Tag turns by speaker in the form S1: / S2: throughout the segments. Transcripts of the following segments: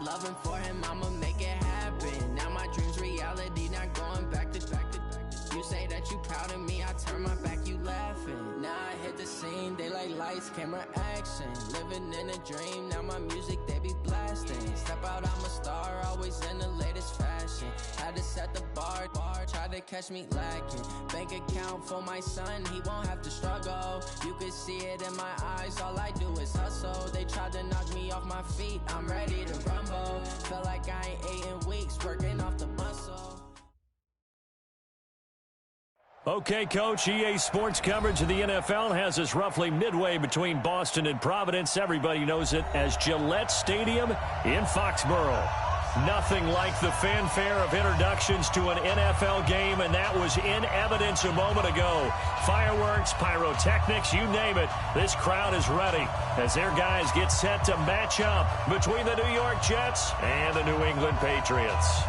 S1: loving for him, I'ma make it happen. Now my dream's reality, not going back to. You say that you proud of me, I turn my back, you laughing. Now I hit the scene, they like lights, camera, action. Living in a dream, now my music, they be blasting. Step out, I'm a star, always in the latest fashion. Had to set the bar, try to catch me lacking. Bank account for my son, he won't have to struggle. You can see it in my eyes, all I do is hustle. They tried to knock me off my feet, I'm ready to rumble. Felt like I ain't ate in weeks, working off the muscle.
S2: Okay, Coach, EA Sports coverage of the NFL has us roughly midway between Boston and Providence. Everybody knows it as Gillette Stadium in Foxborough. Nothing like the fanfare of introductions to an NFL game, and that was in evidence a moment ago. Fireworks, pyrotechnics, you name it. This crowd is ready as their guys get set to match up between the New York Jets and the New England Patriots.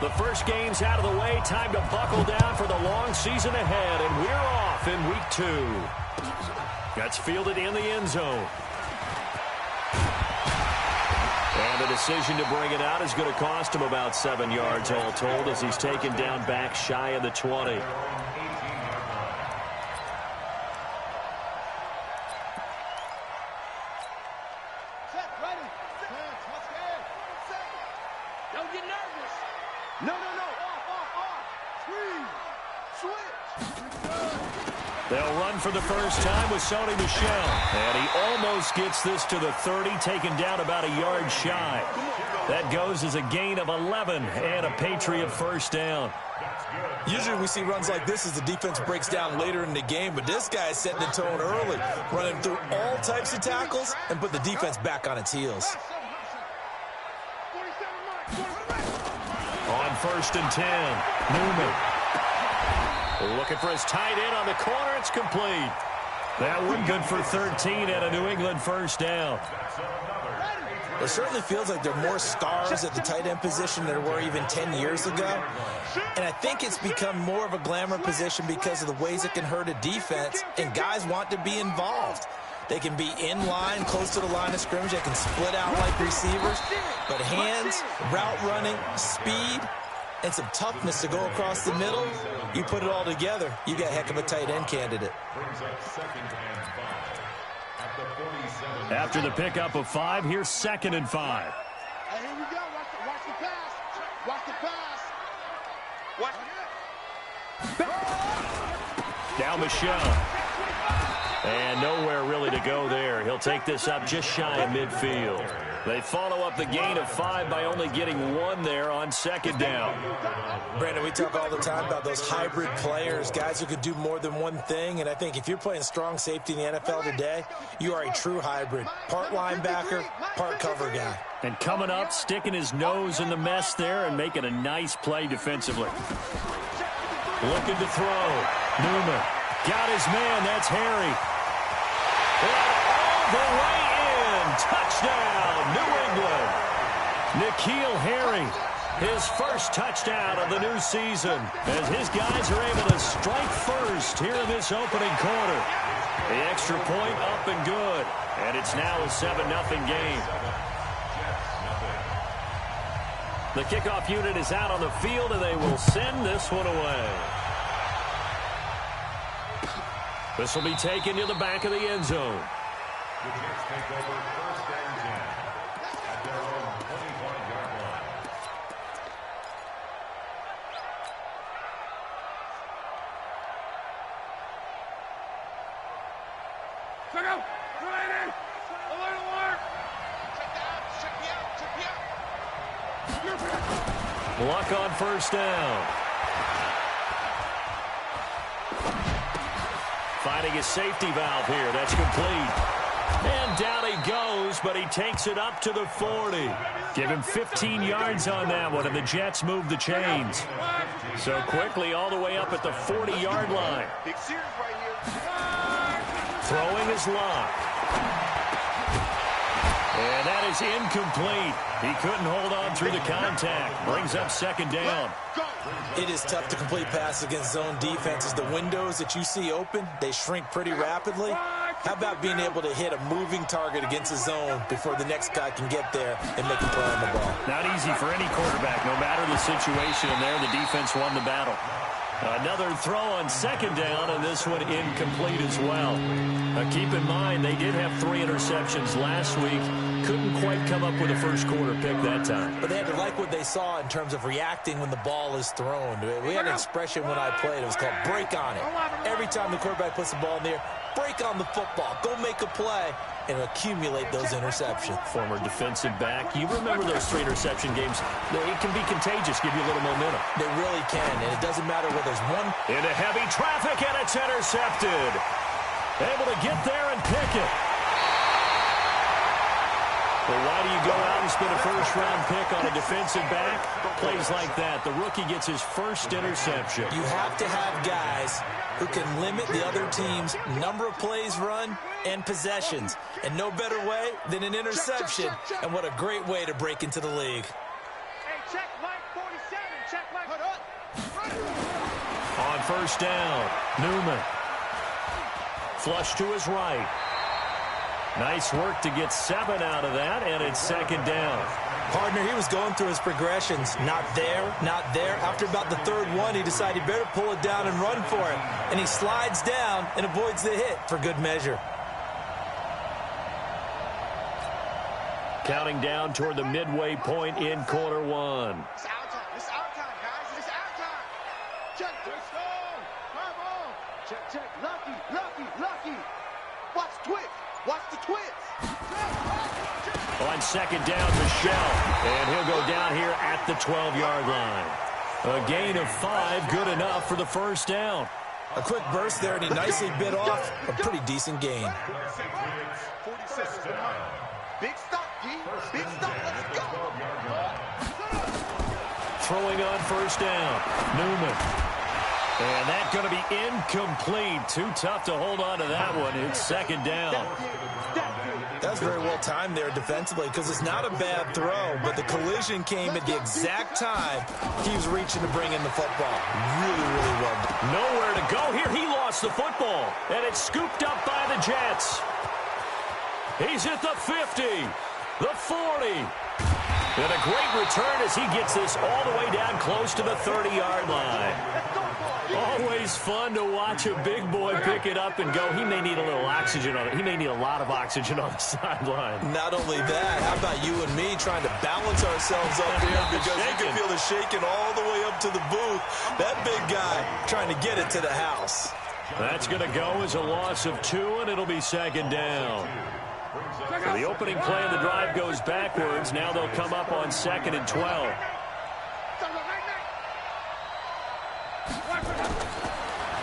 S2: The first game's out of the way. Time to buckle down for the long season ahead, and we're off in week 2. That's fielded in the end zone. And the decision to bring it out is going to cost him about 7 yards all told as he's taken down back shy of the 20. They'll run for the first time with Sony Michel. And he almost gets this to the 30, taken down about a yard shy. That goes as a gain of 11 and a Patriot first down.
S3: Usually we see runs like this as the defense breaks down later in the game, but this guy is setting the tone early, running through all types of tackles and put the defense back on its heels.
S2: On 1st and 10, Newman. Looking for his tight end on the corner. It's complete. That one good for 13 and a New England first down.
S3: It certainly feels like there are more stars at the tight end position than there were even 10 years ago. And I think it's become more of a glamour position because of the ways it can hurt a defense, and guys want to be involved. They can be in line, close to the line of scrimmage. They can split out like receivers. But hands, route running, speed, and some toughness to go across the middle, you put it all together, you got a heck of a tight end candidate.
S2: After the pickup of 5, here's 2nd and 5.
S4: Hey, here we go. Watch the pass. Watch the pass. Watch.
S2: Now Michel. And nowhere really to go there. He'll take this up just shy of midfield. They follow up the gain of 5 by only getting 1 there on 2nd down.
S3: Brandon, we talk all the time about those hybrid players, guys who could do more than one thing. And I think if you're playing strong safety in the NFL today, you are a true hybrid. Part linebacker, part cover guy.
S2: And coming up, sticking his nose in the mess there and making a nice play defensively. Looking to throw. Newman got his man. That's Harry. All the way in. Touchdown, New England. N'Keal Harry, his first touchdown of the new season as his guys are able to strike first here in this opening quarter. The extra point up and good, and it's now a 7-0 game. The kickoff unit is out on the field, and they will send this one away. This will be taken to the back of the end zone.
S5: The Jets take over 1st and 10 at their own 25-yard line.
S4: Check out. Alert, alert. Check me out.
S2: Luck on 1st down. Finding a safety valve here. That's complete. And down he goes, but he takes it up to the 40. Give him 15 yards on that one, and the Jets move the chains. So quickly all the way up at the 40-yard line. Throwing his lock. And that is is incomplete. He couldn't hold on through the contact. Brings up second down.
S3: It is tough to complete passes against zone defenses. The windows that you see open, they shrink pretty rapidly. How about being able to hit a moving target against a zone before the next guy can get there and make a play on the ball?
S2: Not easy for any quarterback, no matter the situation. And there, the defense won the battle. Another throw on second down, and this one incomplete as well. Keep in mind, they did have 3 interceptions last week. Couldn't quite come up with a first quarter pick that time.
S3: But they had to like what they saw in terms of reacting when the ball is thrown. We had an expression when I played. It was called break on it. Every time the quarterback puts the ball in the air, break on the football. Go make a play and accumulate those interceptions.
S2: Former defensive back. You remember those 3 interception games. It can be contagious, give you a little momentum.
S3: They really can, and it doesn't matter whether there's one.
S2: Into heavy traffic, and it's intercepted. Able to get there and pick it. Well, why do you go out and spend a first-round pick on a defensive back? Plays like that. The rookie gets his first interception.
S3: You have to have guys who can limit the other team's number of plays run and possessions. And no better way than an interception. And what a great way to break into the league.
S4: Hey, check Mike 47. Check Mike.
S2: On first down, Newman. Flush to his right. Nice work to get 7 out of that, and it's second down.
S3: Partner, he was going through his progressions. Not there, not there. After about the 3rd one, he decided he better pull it down and run for it. And he slides down and avoids the hit for good measure.
S2: Counting down toward the midway point in quarter 1.
S4: It's our time. It's our time, guys. It's our time. Check. Let's go. Come on. Check, check. Lucky. Watch twitch. Watch the twitch.
S2: On second down, Michelle. And he'll go down here at the 12-yard line. A gain of 5, good enough for the first down.
S3: A quick burst there, and he nicely bit off a pretty decent gain.
S4: 46. Big stop, D. Big stop. Let's go.
S2: Throwing on first down, Newman. And that's going to be incomplete. Too tough to hold on to that one. It's second down.
S3: That's very well timed there defensively because it's not a bad throw, but the collision came at the exact time he was reaching to bring in the football. Really, really well done.
S2: Nowhere to go here. He lost the football, and it's scooped up by the Jets. He's at the 50, the 40. And a great return as he gets this all the way down close to the 30-yard line. Always fun to watch a big boy pick it up and go. He may need a little oxygen on it. He may need a lot of oxygen on the sideline.
S3: Not only that, how about you and me trying to balance ourselves up here because you can feel the shaking all the way up to the booth. That big guy trying to get it to the house.
S2: That's going to go as a loss of 2, and it'll be second down. So the opening play of the drive goes backwards. Now they'll come up on 2nd and 12.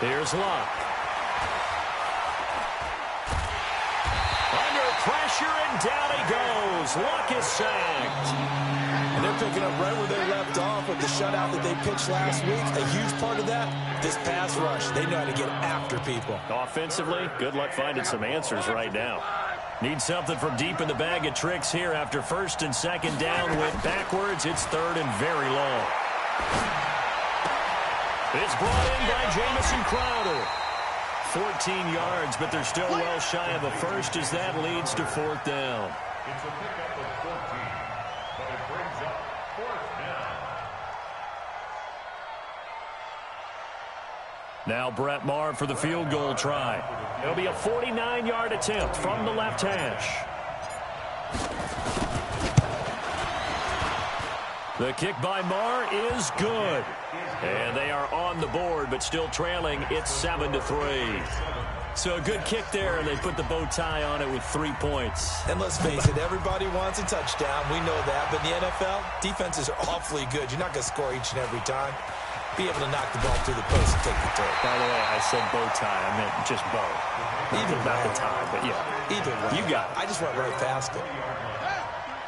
S2: Here's Luck. Under pressure, and down he goes. Luck is sacked.
S3: And they're picking up right where they left off with the shutout that they pitched last week. A huge part of that, this pass rush. They know how to get after people.
S2: Offensively, good luck finding some answers right now. Need something from deep in the bag of tricks here after 1st and 2nd down went backwards. It's 3rd and very long. It's brought in by Jamison Crowder. 14 yards, but they're still well shy of a first as that leads to 4th down.
S5: It's a pickup of 14, but it brings up 4th down.
S2: Now Brett Maher for the field goal try. It'll be a 49-yard attempt from the left hash. The kick by Maher is good. And they are on the board, but still trailing. It's 7-3. So a good kick there, and they put the bow tie on it with 3 points.
S3: And let's face it, everybody wants a touchdown. We know that. But in the NFL, defenses are awfully good. You're not going to score each and every time. Be able to knock the ball through the post and take the turf.
S2: By the way, I said bow tie. I meant just bow.
S3: Either
S2: Not
S3: way.
S2: the tie, but yeah.
S3: Either way.
S2: You got it.
S3: I just went right past it.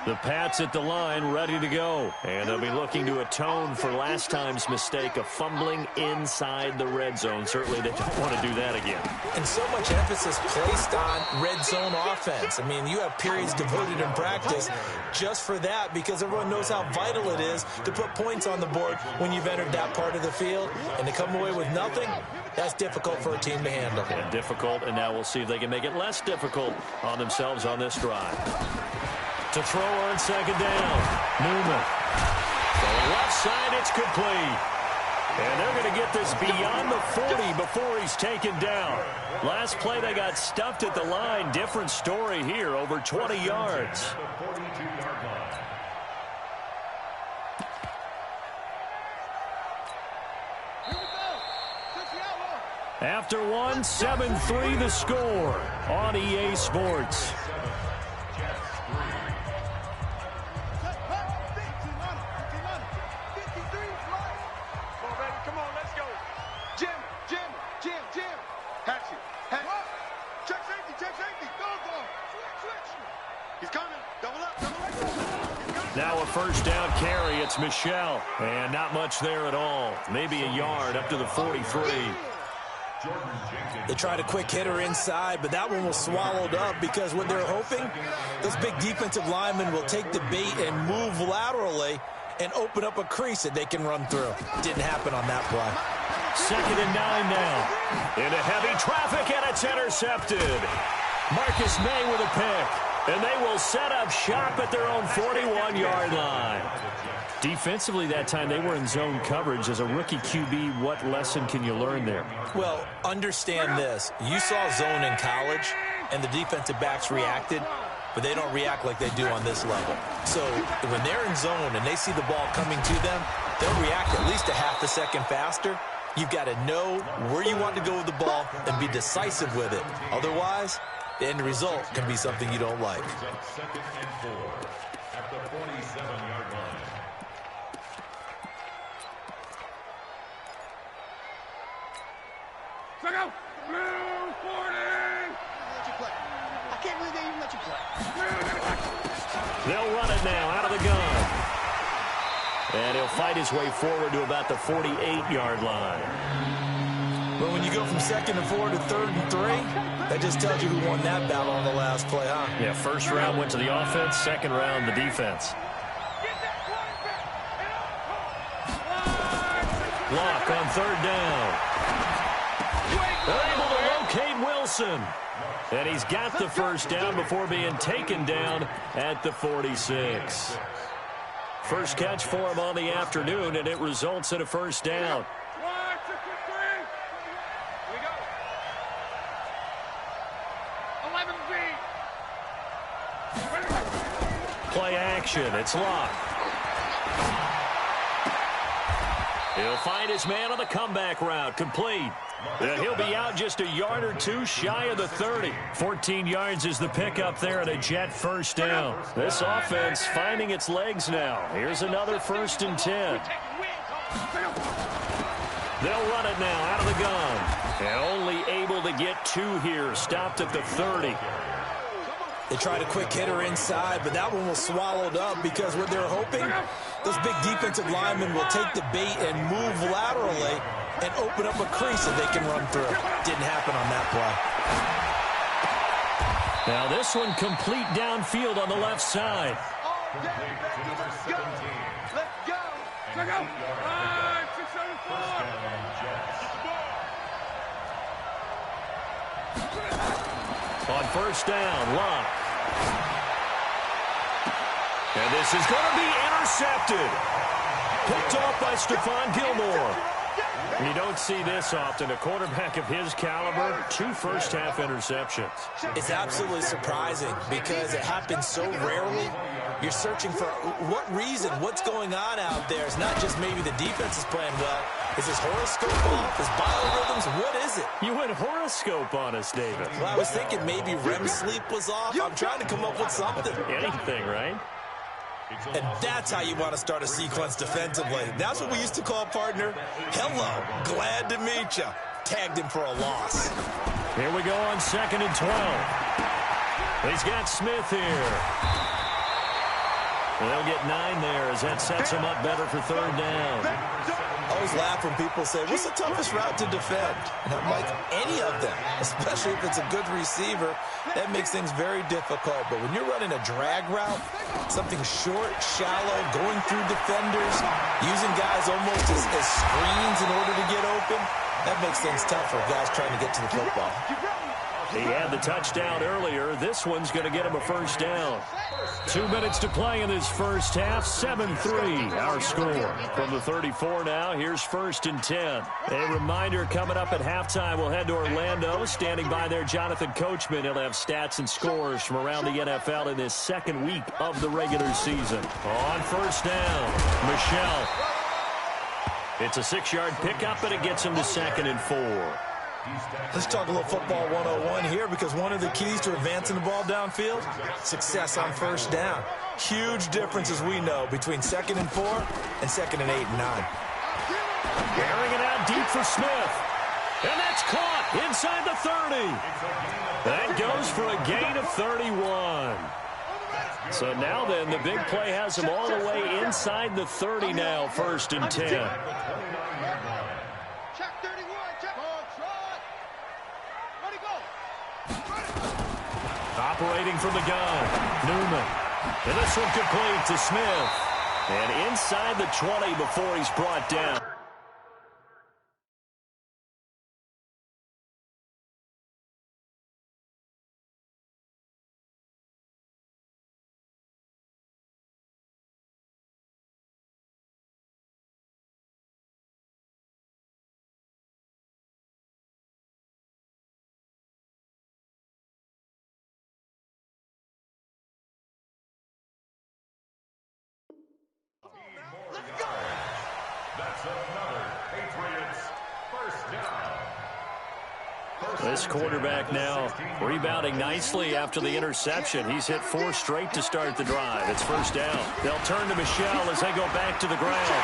S2: The Pats at the line, ready to go. And they'll be looking to atone for last time's mistake of fumbling inside the red zone. Certainly they don't want to do that again.
S3: And so much emphasis placed on red zone offense. I mean, you have periods devoted in practice just for that because everyone knows how vital it is to put points on the board when you've entered that part of the field. And to come away with nothing, that's difficult for a team to handle.
S2: And difficult, and now we'll see if they can make it less difficult on themselves on this drive. To throw on second down. Newman. To the left side, it's complete. And they're going to get this beyond the 40 before he's taken down. Last play, they got stuffed at the line. Different story here, over 20 yards. After one, 7-3 the score on EA Sports. Now a first down carry. It's Michelle. And not much there at all. Maybe a yard up to the 43.
S3: They tried a quick hitter inside, but that one was swallowed up because what they're hoping, those big defensive linemen will take the bait and move laterally and open up a crease that they can run through. Didn't happen on that play.
S2: 2nd and 9 now. Into heavy traffic, and it's intercepted. Marcus May with a pick. And they will set up shop at their own 41-yard line. Defensively that time, they were in zone coverage. As a rookie QB, what lesson can you learn there?
S3: Well, understand this. You saw zone in college, and the defensive backs reacted, but they don't react like they do on this level. So when they're in zone and they see the ball coming to them, they'll react at least a half a second faster. You've got to know where you want to go with the ball and be decisive with it. Otherwise, the end result can be something you don't like.
S5: 2nd and 4 at the 47-yard line.
S4: Check out! Blue 40! Let you play. I can't believe they even let you play.
S2: They'll run it now out of the gun. And he'll fight his way forward to about the 48-yard line.
S3: But when you go from 2nd and 4 to 3rd and 3, that just tells you who won that battle on the last play, huh?
S2: Yeah, first round went to the offense, second round the defense. Block on 3rd down. They're able to locate Wilson. And he's got the first down before being taken down at the 46. First catch for him on the afternoon, and it results in a first down. Play action. It's Locke. He'll find his man on the comeback route. Complete. And he'll be out just a yard or two shy of the 30. 14 yards is the pickup there and a Jet first down. This offense finding its legs now. Here's another 1st and 10. They'll run it now out of the gun. And only able to get 2 here. Stopped at the 30.
S3: They tried a quick hitter inside, but that one was swallowed up because what they're hoping, those big defensive linemen will take the bait and move laterally and open up a crease that they can run through. Didn't happen on that play.
S2: Now this one complete downfield on the left side.
S4: Let's go. Check out. 674.
S2: On first down, Locke. And this is going to be intercepted. Picked off by Stephon Gilmore. And you don't see this often. A quarterback of his caliber, 2 first-half interceptions.
S3: It's absolutely surprising because it happens so rarely. You're searching for what reason, what's going on out there. It's not just maybe the defense is playing well. Is his horoscope off? His biorhythms? What is it?
S2: You went horoscope on us, David.
S3: Well, I was thinking maybe REM sleep was off. I'm trying to come up with something.
S2: Anything, right?
S3: And that's how you want to start a sequence defensively. That's what we used to call, partner, hello, glad to meet you. Tagged him for a loss.
S2: Here we go on 2nd and 12. He's got Smith here. They'll get 9 there as that sets them up better for third down.
S3: I always laugh when people say, what's the toughest route to defend? And I'm like, any of them, especially if it's a good receiver. That makes things very difficult. But when you're running a drag route, something short, shallow, going through defenders, using guys almost as screens in order to get open, that makes things tough for guys trying to get to the football.
S2: He had the touchdown earlier. This one's going to get him a first down. 2 minutes to play in this first half. 7-3 our score. From the 34 now, here's 1st and 10. A reminder coming up at halftime, we'll head to Orlando. Standing by there, Jonathan Coachman. He'll have stats and scores from around the NFL in this second week of the regular season. On first down, Michel. It's a 6-yard pickup, but it gets him to 2nd and 4.
S3: Let's talk a little football 101 here, because one of the keys to advancing the ball downfield, success on first down. Huge difference, as we know, between 2nd and 4 and 2nd and 8 and 9.
S2: Carrying it out deep for Smith. And that's caught inside the 30. That goes for a gain of 31. So now then, the big play has him all the way inside the 30 now, 1st and 10. Operating from the gun, Newman. And this one complete to Smith. And inside the 20 before he's brought down.
S5: That's another Patriots first down.
S2: This quarterback now rebounding nicely after the interception. He's hit 4 straight to start the drive. It's first down. They'll turn to Michel as they go back to the ground.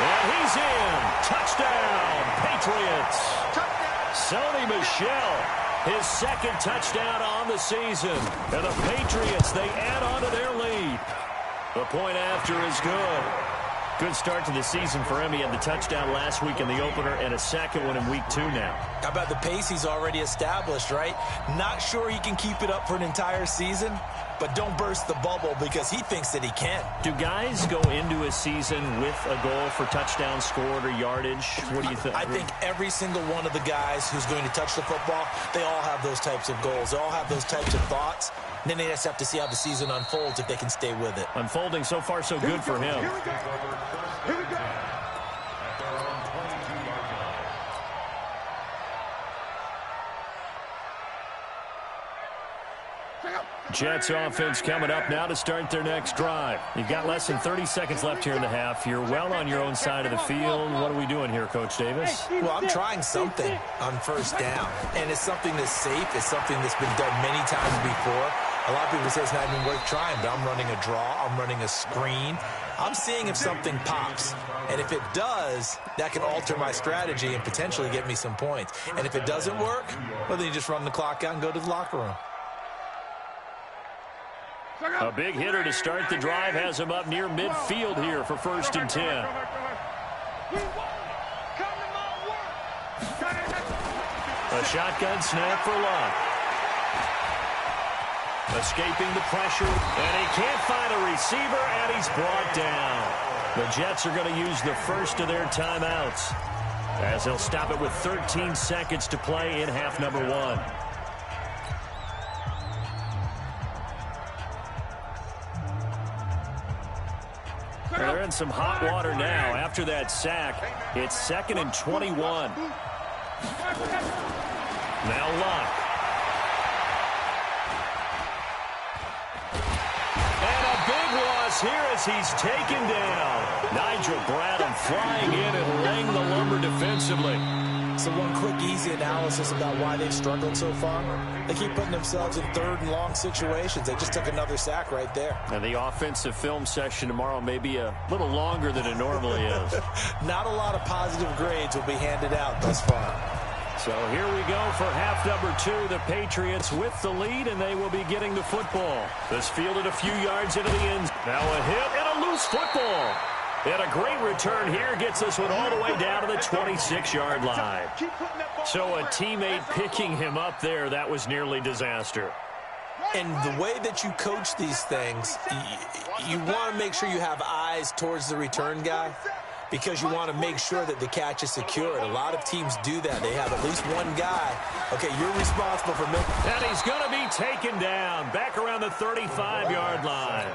S2: And he's in. Touchdown, Patriots. Sony Michel, his 2nd touchdown on the season. And the Patriots, they add on to their lead. The point after is good. Good start to the season for him. He had the touchdown last week in the opener and a 2nd one in week 2 now.
S3: How about the pace he's already established, right? Not sure he can keep it up for an entire season, but don't burst the bubble because he thinks that he can.
S2: Do guys go into a season with a goal for touchdown scored or yardage? What do you think?
S3: I think every single one of the guys who's going to touch the football, they all have those types of goals. They all have those types of thoughts. And then they just have to see how the season unfolds if they can stay with it.
S2: Unfolding so far so good for him.
S5: Here we go. At their own 22-yard line.
S2: Jets offense coming up now to start their next drive. You've got less than 30 seconds left here in the half. You're well on your own side of the field. What are we doing here, Coach Davis?
S3: Well, I'm trying something on first down, and it's something that's safe. It's something that's been done many times before. A lot of people say it's not even worth trying, but I'm running a draw. I'm running a screen. I'm seeing if something pops. And if it does, that can alter my strategy and potentially get me some points. And if it doesn't work, well, then you just run the clock out and go to the locker room.
S2: A big hitter to start the drive has him up near midfield here for 1st and 10. A shotgun snap for Luck. Escaping the pressure, and he can't find a receiver, and he's brought down. The Jets are going to use the first of their timeouts as they'll stop it with 13 seconds to play in half number 1. They're in some hot water now after that sack. It's 2nd and 21. Now Luck. And a big loss here as he's taken down. Nigel Bradham flying in and laying the lumber defensively.
S3: So one quick, easy analysis about why they've struggled so far. They keep putting themselves in 3rd and long situations. They just took another sack right there.
S2: And the offensive film session tomorrow may be a little longer than it normally is.
S3: Not a lot of positive grades will be handed out thus far.
S2: So here we go for half number 2. The Patriots with the lead, and they will be getting the football. This fielded a few yards into the end. Now a hit and a loose football. And a great return here gets this one all the way down to the 26-yard line. So a teammate picking him up there, that was nearly disaster.
S3: And the way that you coach these things, you want to make sure you have eyes towards the return guy because you want to make sure that the catch is secured. A lot of teams do that. They have at least one guy. Okay, you're responsible for making.
S2: And he's going to be taken down back around the 35-yard line.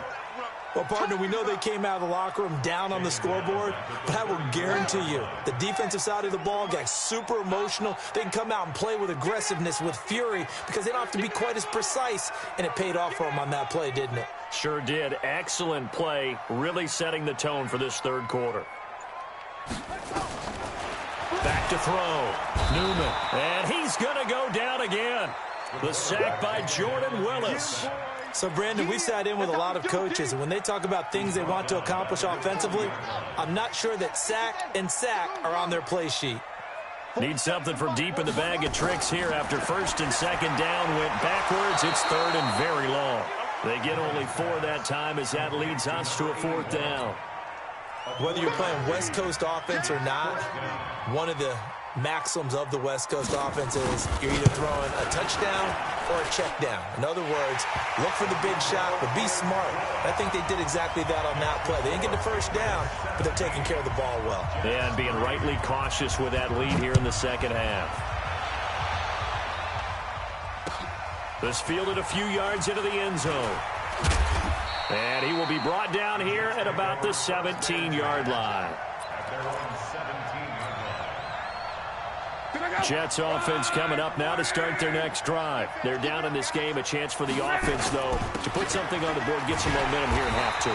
S3: Well, partner, we know they came out of the locker room down on the scoreboard, but I will guarantee you the defensive side of the ball got super emotional. They can come out and play with aggressiveness, with fury, because they don't have to be quite as precise, and it paid off for them on that play, didn't it?
S2: Sure did. Excellent play, really setting the tone for this third quarter. Back to throw. Newman. And he's going to go down again. The sack by Jordan Willis.
S3: So, Brandon, we've sat in with a lot of coaches, and when they talk about things they want to accomplish offensively, I'm not sure that sack and sack are on their play sheet.
S2: Need something from deep in the bag of tricks here after first and second down went backwards. It's third and very long. They get only 4 that time as that leads us to a 4th down.
S3: Whether you're playing West Coast offense or not, one of the maxims of the West Coast offense is you're either throwing a touchdown or a check down. In other words, look for the big shot, but be smart. I think they did exactly that on that play. They didn't get the first down, but they're taking care of the ball well.
S2: And being rightly cautious with that lead here in the second half. This fielded a few yards into the end zone. And he will be brought down here at about the 17-yard line. Jets offense coming up now to start their next drive. They're down in this game. A chance for the offense, though, to put something on the board, get some momentum here in half 2.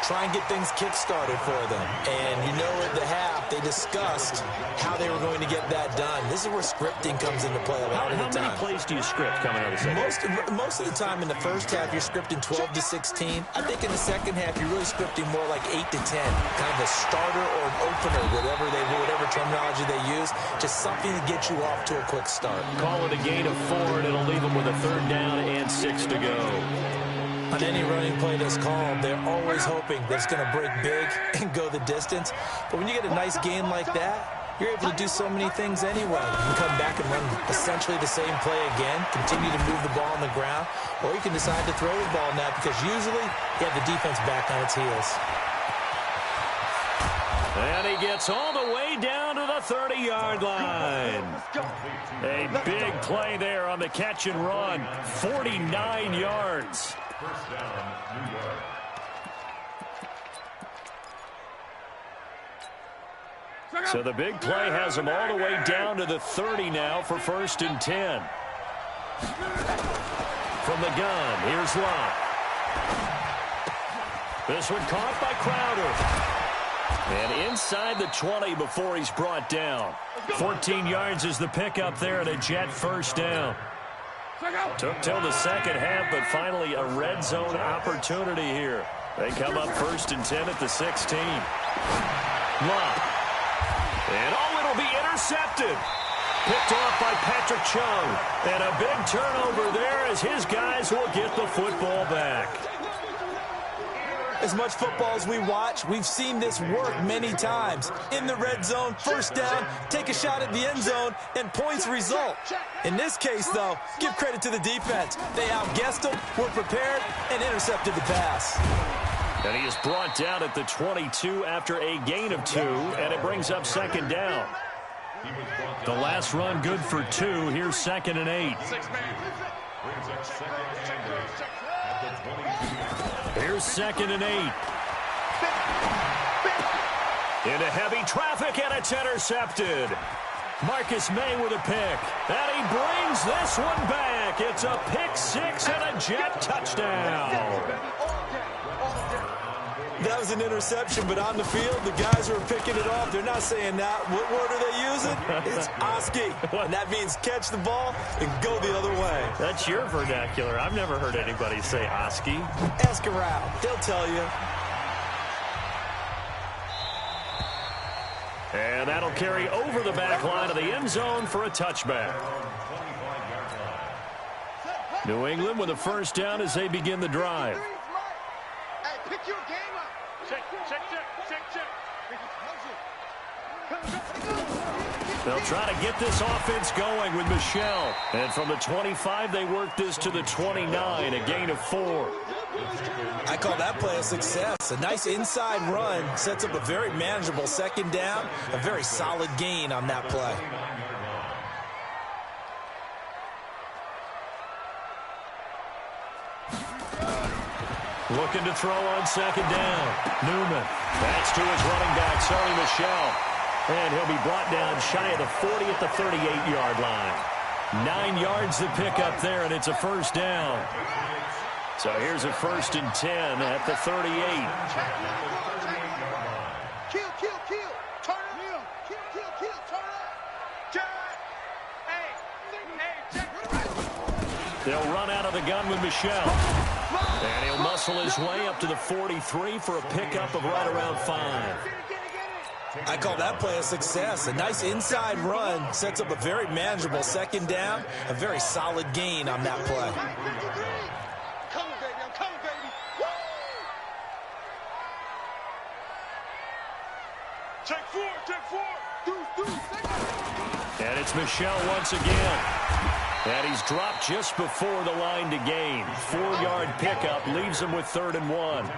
S3: Try and get things kick-started for them. And you know at the half, they discussed how they were going to get that done. This is where scripting comes into play a lot of the time.
S2: How many plays do you script coming out of the second?
S3: Most of the time in the first half, you're scripting 12 to 16. I think in the second half, you're really scripting more like 8 to 10. Kind of a starter or an opener, whatever terminology they use. Just something to get you off to a quick start.
S2: Call it a gain of 4, and it'll leave them with a 3rd down and 6 to go.
S3: On any running play that's called, they're always hoping that it's going to break big and go the distance. But when you get a nice gain like that, you're able to do so many things anyway. You can come back and run essentially the same play again, continue to move the ball on the ground, or you can decide to throw the ball now because usually you have the defense back on its heels.
S2: And he gets all the way down to the 30-yard line. A big play there on the catch and run. 49 yards.
S5: First down, New York.
S2: So the big play has him all the way down to the 30 now for 1st and 10. From the gun, here's Lott. This one caught by Crowder. And inside the 20 before he's brought down. 14 yards is the pickup there and a Jet 1st down. Took till the second half, but finally a red zone opportunity here. They come up 1st and 10 at the 16. Lott. And it'll be intercepted. Picked off by Patrick Chung. And a big turnover there as his guys will get the football back.
S3: As much football as we watch, we've seen this work many times. In the red zone, 1st down, take a shot at the end zone, and points result. In this case, though, give credit to the defense. They outguessed them, were prepared, and intercepted the pass.
S2: And he is brought down at the 22 after a gain of 2, and it brings up 2nd down. The last run good for 2. Here's 2nd and 8. Here's 2nd and 8. Into heavy traffic, and it's intercepted. Marcus May with a pick. And he brings this one back. It's a pick 6 and a Jet touchdown.
S3: That was an interception, but on the field, the guys who are picking it off, they're not saying that. What word are they using? It's Oski. And that means catch the ball and go the other way.
S2: That's your vernacular. I've never heard anybody say Oski.
S3: Ask around. They'll tell you.
S2: And that'll carry over the back line of the end zone for a touchback. New England with a first down as they begin the drive.
S4: Hey, pick your game up. Check.
S2: They'll try to get this offense going with Michel. And from the 25, they work this to the 29, a gain of 4.
S3: I call that play a success. A nice inside run sets up a very manageable second down, a very solid gain on that play.
S2: Looking to throw on second down. Newman. That's to his running back, Sonny Michel. And he'll be brought down shy of the 40 at the 38-yard line. 9 yards to pick up there, and it's a first down. So here's a 1st and 10 at the 38.
S4: Kill. Turn up. Kill. Turn up. Jack. Hey.
S2: They'll run out of the gun with Michel. And he'll muscle his way up to the 43 for a pickup of right around 5.
S3: I call that play a success. A nice inside run sets up a very manageable second down, a very solid gain on that play.
S4: I'm coming, baby. Woo! Take four.
S2: And it's Michel once again. And he's dropped just before the line to gain. 4-yard pickup leaves him with 3rd and 1.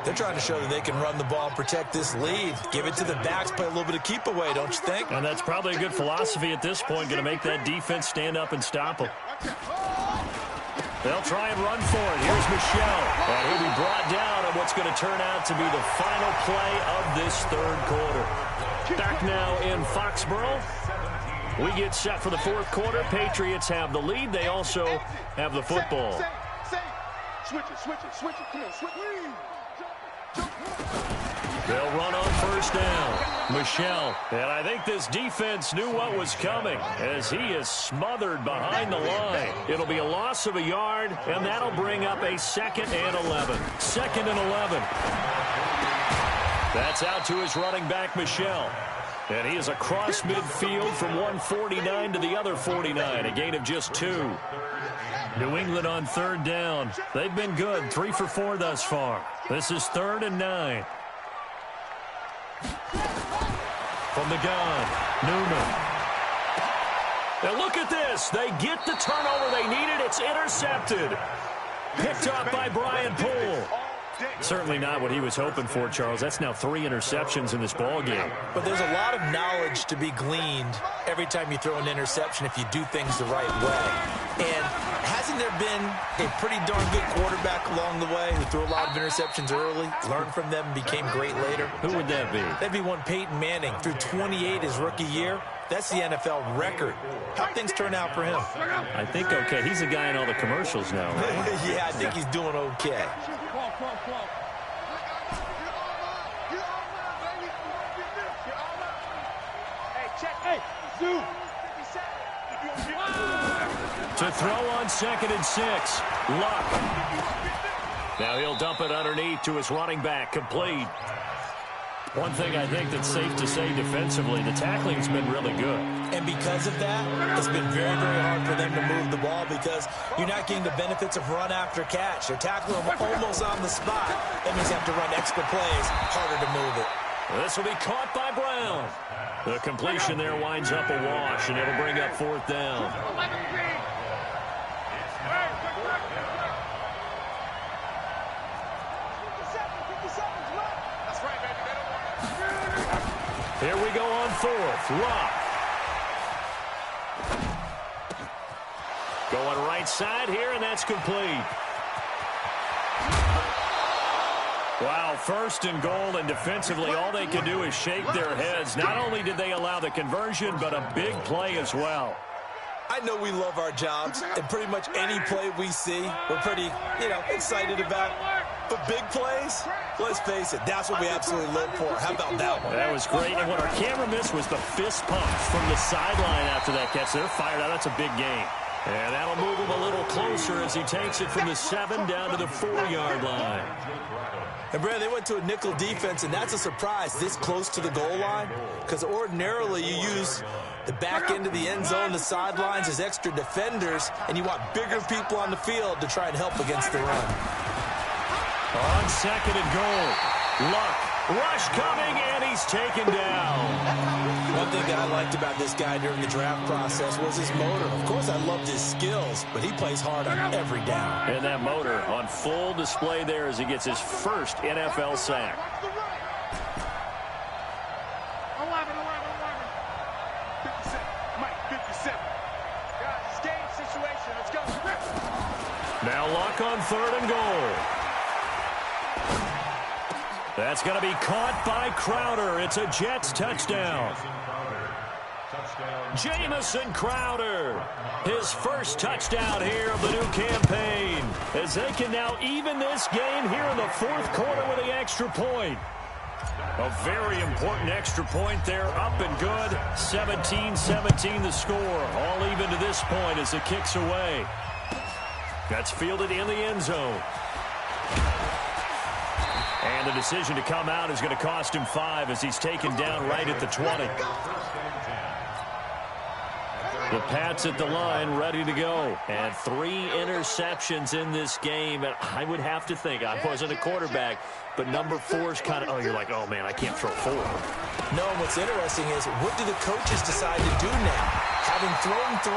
S3: They're trying to show that they can run the ball and protect this lead. Give it to the backs, play a little bit of keep away, don't you think?
S2: And that's probably a good philosophy at this point, going to make that defense stand up and stop them. They'll try and run for it. Here's Michel. And he'll be brought down on what's going to turn out to be the final play of this 3rd quarter. Back now in Foxborough. We get set for the 4th quarter. Patriots have the lead. They also have the football.
S4: Switch it. Come on, switch.
S2: They'll run on first down. Michel. And I think this defense knew what was coming as he is smothered behind the line. It'll be a loss of a yard, and that'll bring up a 2nd and 11. 2nd and 11. That's out to his running back, Michel. And he is across midfield from 149 to the other 49, a gain of just 2. New England on 3rd down. They've been good, 3 for 4 thus far. This is 3rd and 9. From the gun, Newman. Now look at this. They get the turnover they needed. It's intercepted. Picked up by Brian Poole. Certainly not what he was hoping for, Charles. That's now 3 interceptions in this ball game.
S3: But there's a lot of knowledge to be gleaned every time you throw an interception if you do things the right way. And hasn't there been a pretty darn good quarterback along the way who threw a lot of interceptions early, learned from them, and became great later?
S2: Who would that be?
S3: That'd be one Peyton Manning. Threw 28 his rookie year. That's the NFL record. How'd things turn out for him?
S2: I think okay. He's a guy in all the commercials now, right?
S3: Yeah, I think he's doing okay.
S2: To throw on 2nd and 6. Luck. Now he'll dump it underneath to his running back. Complete. One thing I think that's safe to say defensively, the tackling's been really good.
S3: And because of that, it's been very, very hard for them to move the ball because you're not getting the benefits of run after catch. They're tackling them almost on the spot. That means you have to run extra plays, harder to move it.
S2: This will be caught by Brown. The completion there winds up a wash, and it'll bring up 4th down. Here we go on 4th. Luck. Going right side here, and that's complete. Wow, 1st and goal, and defensively all they can do is shake their heads. Not only did they allow the conversion, but a big play as well.
S3: I know we love our jobs, and pretty much any play we see, we're pretty, excited about. But big plays, let's face it, that's what we absolutely live for. How about that one?
S2: That was great, and what our camera missed was the fist pump from the sideline after that catch. They're fired out. That's a big game. And that'll move him a little closer as he takes it from the 7 down to the 4-yard line.
S3: And, Brad, they went to a nickel defense, and that's a surprise this close to the goal line, because ordinarily you use the back end of the end zone, the sidelines as extra defenders, and you want bigger people on the field to try and help against the run.
S2: On 2nd and goal, Luck. Rush coming, and he's taken down.
S3: One thing that I liked about this guy during the draft process was his motor. Of course, I loved his skills, but he plays hard on every down.
S2: And that motor on full display there as he gets his first NFL sack.
S4: 11. 57. Mike, 57. Guys, it's game situation. Let's go.
S2: Now Luck on 3rd and goal. That's going to be caught by Crowder. It's a Jets touchdown. Jamison Crowder, his first touchdown here of the new campaign, as they can now even this game here in the 4th quarter with the extra point. A very important extra point there, up and good. 17-17 the score, all even to this point as it kicks away. That's fielded in the end zone. And the decision to come out is going to cost him 5 as he's taken down right at the 20. The Pats at the line, ready to go. And 3 interceptions in this game. And I would have to think, I wasn't a quarterback, but number 4's kind of, oh, you're like, oh, man, I can't throw 4.
S3: No, what's interesting is, what do the coaches decide to do now? Having thrown 3,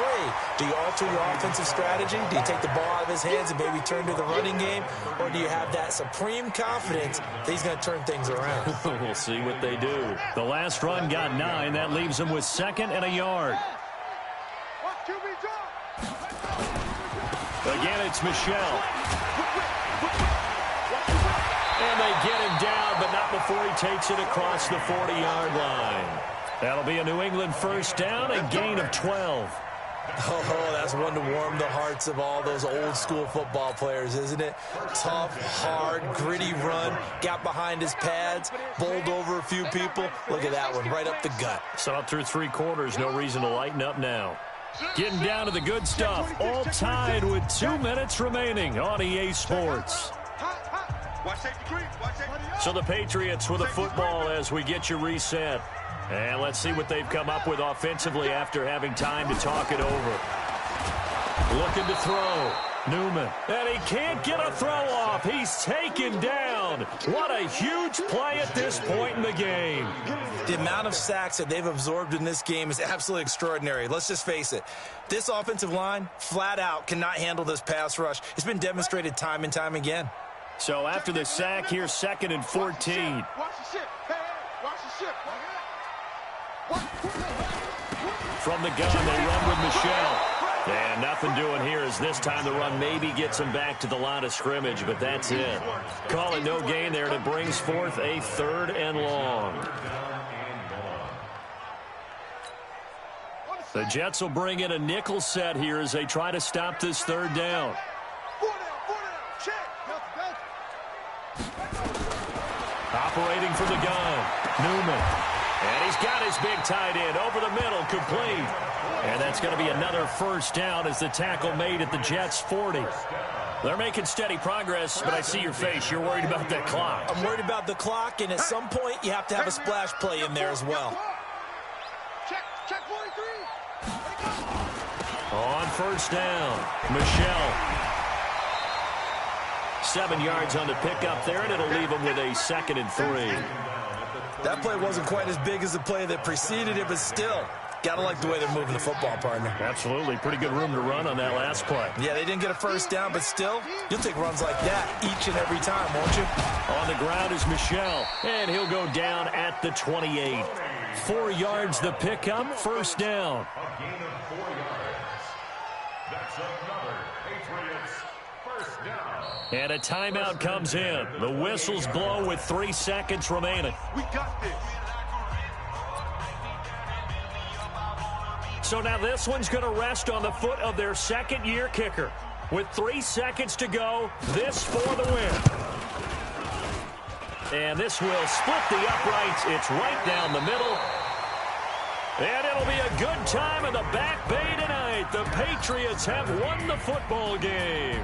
S3: do you alter your offensive strategy? Do you take the ball out of his hands and maybe turn to the running game? Or do you have that supreme confidence that he's going to turn things around?
S2: We'll see what they do. The last run got 9. That leaves him with 2nd and a yard. Again, it's Michelle. And they get him down, but not before he takes it across the 40-yard line. That'll be a New England first down, a gain of 12.
S3: Oh, that's one to warm the hearts of all those old-school football players, isn't it? Tough, hard, gritty run, got behind his pads, bowled over a few people. Look at that one, right up the gut.
S2: So up through 3 quarters, no reason to lighten up now. Getting down to the good stuff, all tied with 2 minutes remaining on EA Sports. So the Patriots with the football as we get you reset. And let's see what they've come up with offensively after having time to talk it over. Looking to throw. Newman. And he can't get a throw off. He's taken down. What a huge play at this point in the game.
S3: The amount of sacks that they've absorbed in this game is absolutely extraordinary. Let's just face it. This offensive line, flat out, cannot handle this pass rush. It's been demonstrated time and time again.
S2: So after the sack, here's 2nd and 14.
S4: Watch the ship. Hey, watch the ship.
S2: From the gun, they run with Michelle. And nothing doing here as this time the run maybe gets him back to the line of scrimmage, but that's it. Call it no gain there, and it brings forth a 3rd and long. The Jets will bring in a nickel set here as they try to stop this 3rd down. Operating from the gun, Newman. And he's got his big tight end over the middle, complete. And that's going to be another first down as the tackle made at the Jets' 40. They're making steady progress, but I see your face. You're worried about that clock.
S3: I'm worried about the clock, and at some point you have to have a splash play in there as well.
S4: Check 43.
S2: On first down, Michelle. 7 yards on the pickup there, and it'll leave him with a 2nd and 3.
S3: That play wasn't quite as big as the play that preceded it, but still, gotta like the way they're moving the football, partner.
S2: Absolutely. Pretty good room to run on that last play.
S3: Yeah, they didn't get a first down, but still, you'll take runs like that each and every time, won't you?
S2: On the ground is Michelle, and he'll go down at the 28. 4 yards the pickup, first down.
S5: A gain of 4 yards. That's another Patriots first down.
S2: And a timeout comes in. The whistles blow with 3 seconds remaining.
S4: We got this.
S2: So now this one's going to rest on the foot of their 2nd-year kicker. With 3 seconds to go, this for the win. And this will split the uprights. It's right down the middle. And it'll be a good time in the Back Bay tonight. right, the Patriots have won the football game.